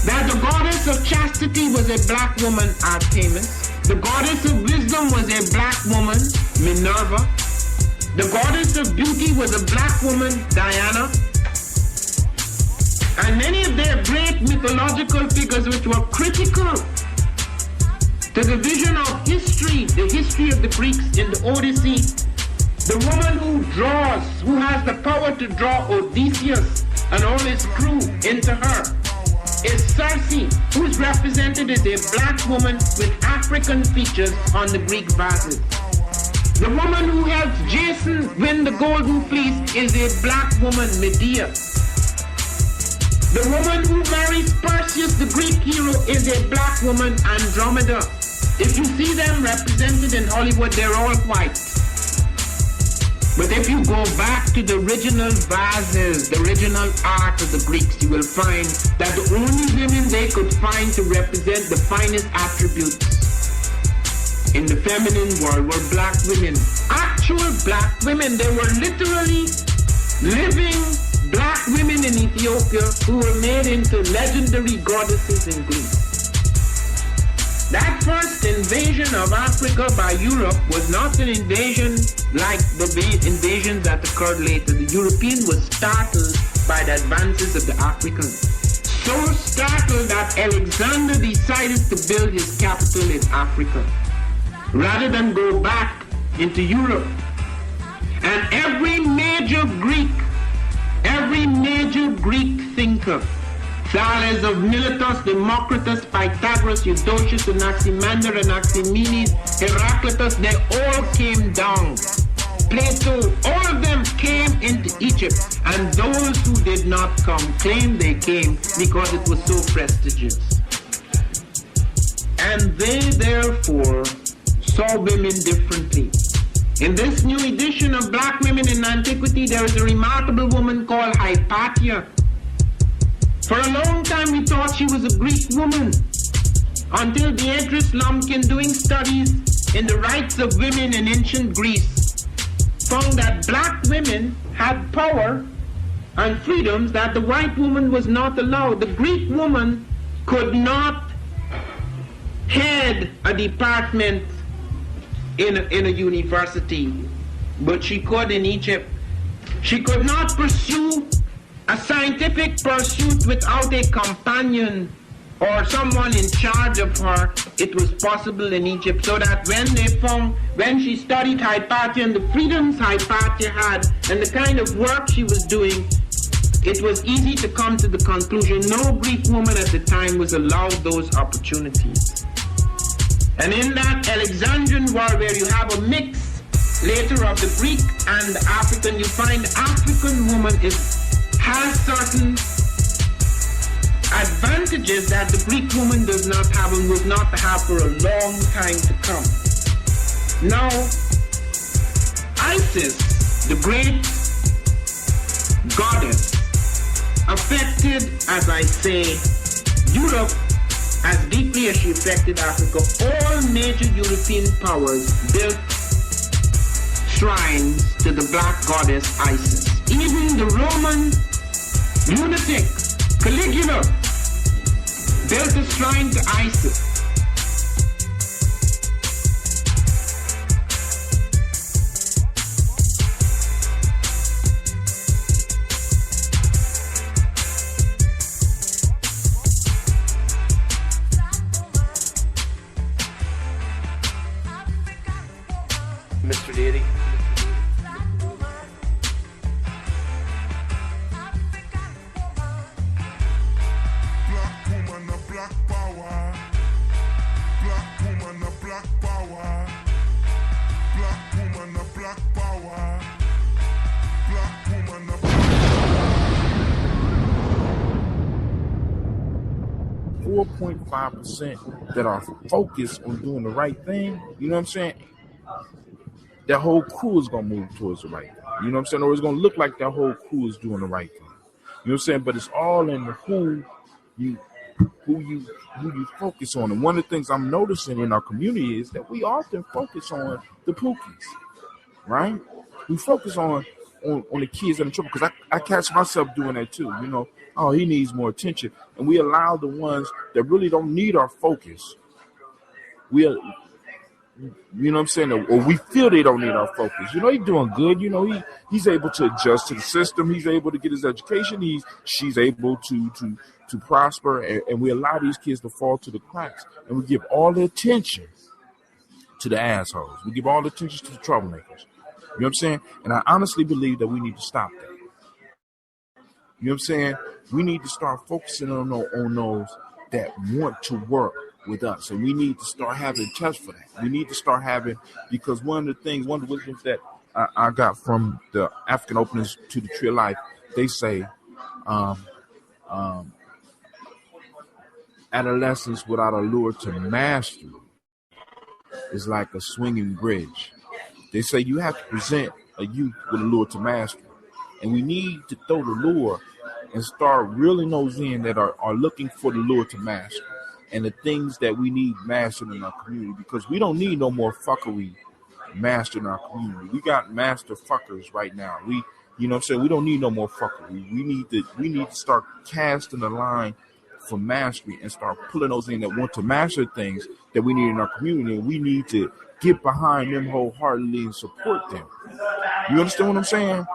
that the goddess of chastity was a black woman, Artemis. The goddess of wisdom was a black woman, Minerva. The goddess of beauty was a black woman, Diana. And many of their great mythological figures which were critical to the vision of history, the history of the Greeks in the Odyssey. The woman who draws, who has the power to draw Odysseus and all his crew into her, is Circe, who is represented as a black woman with African features on the Greek vases. The woman who helps Jason win the Golden Fleece is a black woman, Medea. The woman who marries Perseus, the Greek hero, is a black woman, Andromeda. If you see them represented in Hollywood, they're all white. But if you go back to the original vases, the original art of the Greeks, you will find that the only women they could find to represent the finest attributes in the feminine world were black women. Actual black women. They were literally living black women in Ethiopia who were made into legendary goddesses in Greece. That first invasion of Africa by Europe was not an invasion like the invasions that occurred later. The European was startled by the advances of the Africans. So startled that Alexander decided to build his capital in Africa rather than go back into Europe. And every major Greek thinker, Thales of Miletus, Democritus, Pythagoras, Eudoxus, Anaximander, Anaximenes, Heraclitus, they all came down. Plato, all of them came into Egypt. And those who did not come claimed they came because it was so prestigious. And they therefore saw women differently. In this new edition of Black Women in Antiquity, there is a remarkable woman called Hypatia. For a long time we thought she was a Greek woman, until Beatrice Lumpkin, doing studies in the rights of women in ancient Greece, found that black women had power and freedoms that the white woman was not allowed. The Greek woman could not head a department in a university, but she could in Egypt. She could not pursue a scientific pursuit without a companion or someone in charge of her. It was possible in Egypt, so that when she studied Hypatia and the freedoms Hypatia had and the kind of work she was doing, it was easy to come to the conclusion no Greek woman at the time was allowed those opportunities. And in that Alexandrian world where you have a mix later of the Greek and the African, you find the African woman has certain advantages that the Greek woman does not have and will not have for a long time to come. Now, Isis, the great goddess, affected, as I say, Europe as deeply as she affected Africa. All major European powers built shrines to the black goddess Isis. Even the Roman lunatic Caligula built a shrine to Isis. Mr. Deity. .5% that are focused on doing the right thing, you know what I'm saying? That whole crew is gonna move towards the right thing. You know what I'm saying? Or it's gonna look like that whole crew is doing the right thing. You know what I'm saying? But it's all in who you focus on. And one of the things I'm noticing in our community is that we often focus on the pookies, right? We focus on on the kids that are in trouble, because I catch myself doing that too. You know, oh, he needs more attention, and we allow the ones that really don't need our focus. You know what I'm saying, or we feel they don't need our focus. You know, he's doing good. You know, he's able to adjust to the system. He's able to get his education. She's able to prosper, and we allow these kids to fall to the cracks, and we give all the attention to the assholes. We give all the attention to the troublemakers. You know what I'm saying? And I honestly believe that we need to stop that. You know what I'm saying? We need to start focusing on those that want to work with us. And we need to start having tests for that. We need to start having, because one of the wisdoms that I got from the African openers to the Tree of Life, they say, adolescence without a lure to mastery is like a swinging bridge. They say you have to present a youth with a lure to mastery. And we need to throw the lure and start reeling those in that are looking for the lure to master and the things that we need mastered in our community, because we don't need no more fuckery mastered in our community. We got master fuckers right now. You know what I'm saying? We don't need no more fuckery. We need to start casting the line for mastery and start pulling those in that want to master things that we need in our community. And we need to get behind them wholeheartedly and support them. You understand what I'm saying?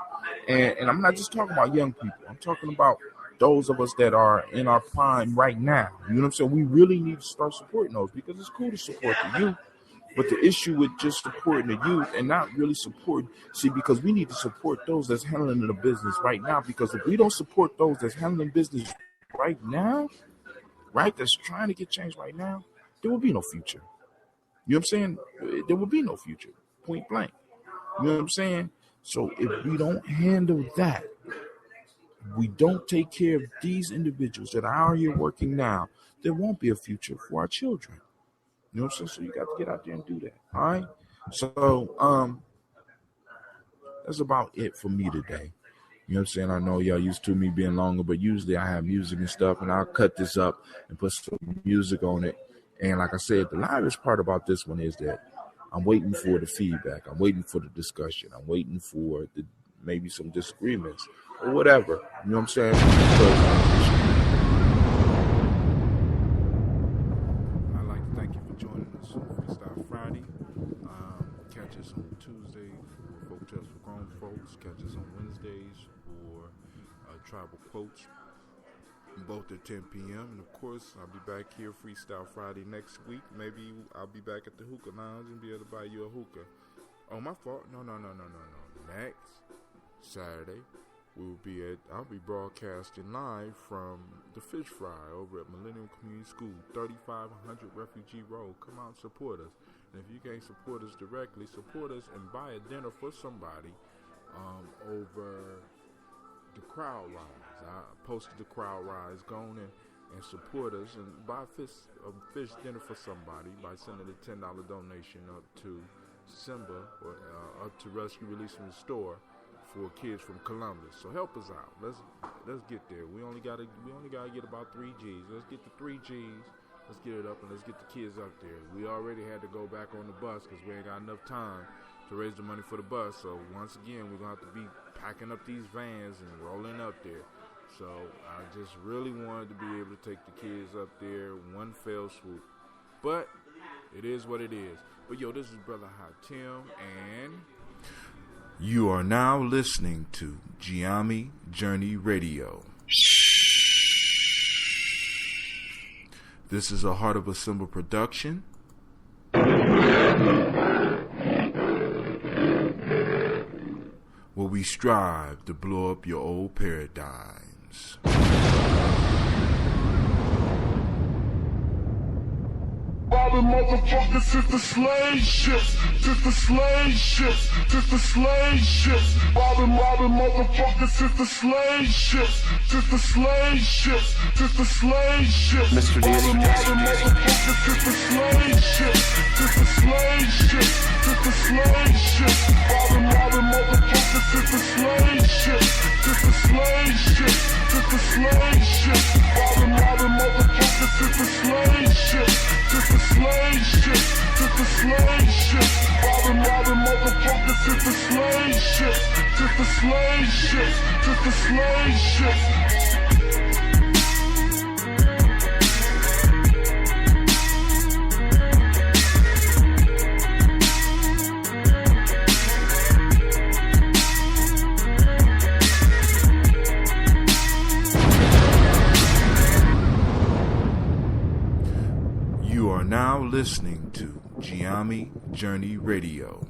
And I'm not just talking about young people. I'm talking about those of us that are in our prime right now. You know what I'm saying? We really need to start supporting those, because it's cool to support the youth. But the issue with just supporting the youth and not really because we need to support those that's handling the business right now. Because if we don't support those that's handling business right now, right, that's trying to get change right now, there will be no future. You know what I'm saying? There will be no future, point blank. You know what I'm saying? So if we don't handle that, we don't take care of these individuals that are out here working now, there won't be a future for our children. You know what I'm saying? So you got to get out there and do that. All right? So that's about it for me today. You know what I'm saying? I know y'all used to me being longer, but usually I have music and stuff, and I'll cut this up and put some music on it. And like I said, the livest part about this one is that I'm waiting for the feedback. I'm waiting for the discussion. I'm waiting for maybe some disagreements or whatever. You know what I'm saying? I'd like to thank you for joining us on FreeStyle Friday. Catch us on Tuesday for Folk Tales for Grown Folks. Catch us on Wednesdays for Tribal Quotes, both at 10 p.m. And of course, I'll be back here FreeStyle Friday next week. Maybe I'll be back at the hookah lounge and be able to buy you a hookah. Oh, my fault. No. Next Saturday, I'll be broadcasting live from the Fish Fry over at Millennium Community School, 3500 Refugee Road. Come out and support us. And if you can't support us directly, support us and buy a dinner for somebody over the Crowd Rise. I posted the Crowd Rise. Go on and support us and buy a fish dinner for somebody by sending a $10 donation up to Simba or up to Rescue Release from the Store for kids from Columbus. So help us out. Let's get there. We only gotta get about 3 G's. Let's get the 3 G's. Let's get it up and let's get the kids up there. We already had to go back on the bus because we ain't got enough time to raise the money for the bus. So once again, we're gonna have to be packing up these vans and rolling up there. So I just really wanted to be able to take the kids up there one fell swoop. But it is what it is. But yo, this is Brother Hot Tim, and you are now listening to Giami Journey Radio. This is a Heart of a Symbol production. Where we strive to blow up your old paradigms. Robbing motherfuckers since the slave ships, since the slave ships, since the slave ships. Robbing motherfuckers since the slave ships, since the slave ships, since the slave ships. Mr. Deity. Robbing motherfuckers since the slave ships, since the slave ships, since the slave ships. Robbing motherfuckers since the slave ships, since the slave ships, since the slave ships. Robbing motherfuckers since the slave ships, since the slave ship, since the slave ship. Robbing motherfuckers since the slave ship, since the slave ships, just the slave ships. You are now listening to Giami Journey Radio.